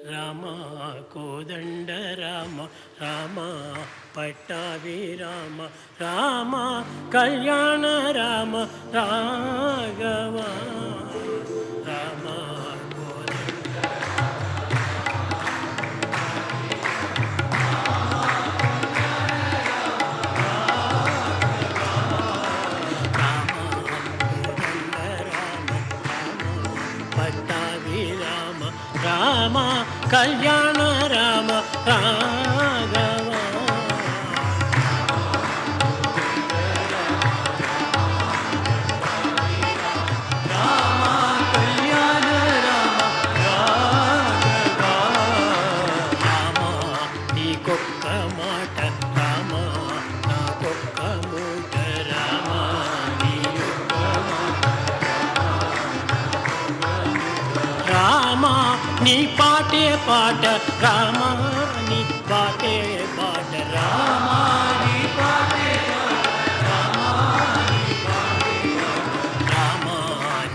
రామ కోదండ రామ రామ పట్టాభి రామ రామ కళ్యాణ రామ రాఘవ రామ రామ కళ్యాణ రామ రాఘవ రామ కళ్యాణ రామ రాఘవ రామ నీకొక్క మాట రామ నాకొక్క మూట రామ రామ నీ పాటే పాట రామ నీ పాటే పాట రామ నీ పాటే రామ రామ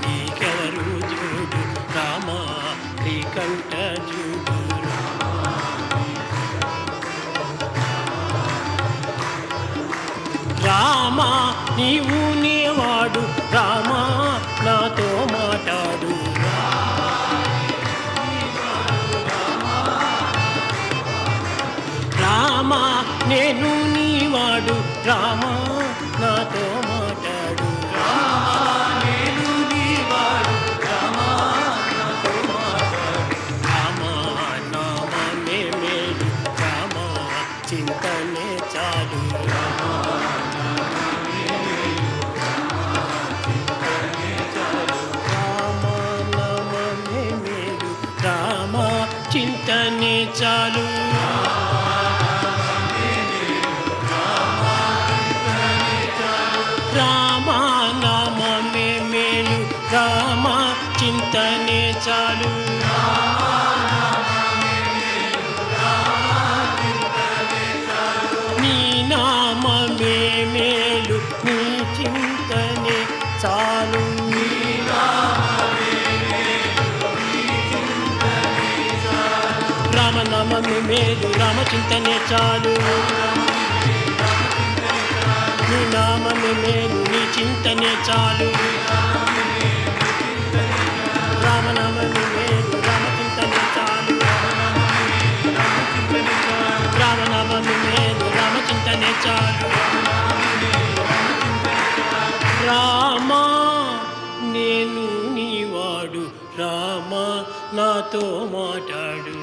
నీకెవరు చూడు రామ నీ కంట చూడు రామ నీవు నీవాడు రామ నాతో మాట్లాడు రామ నేను నీవాడు రామ నాతో మాట్లాడు రామ నేను నీవాడు రామ నాతో మాట్లాడు రామ నామమే మేలు రామ చింతనే చాలు రామ నామమే మేలు రామ చింతనే చాలు రామ నామమే మేలు రామ చింతనే చాలు నీ నామమే మేలు నీ చింతనే చాలు రామ నామమే మేలు రామ చింతనే చాలు నీ నామమే మేలు నీ చింతనే చాలు రామనామమే మేలు రామ చింతనే చాలు రామనామమే మేలు రామ చింతనే చాలు రామ నేను నీవాడు రామ నాతో మాట్లాడు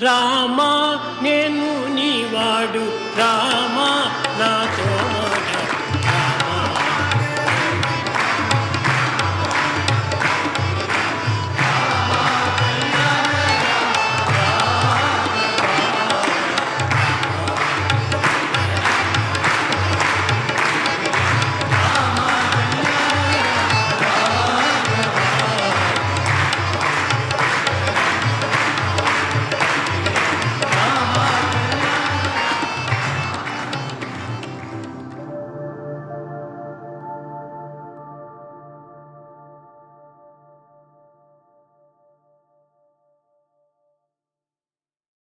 రామ నేను నీవాడు రామ నాతో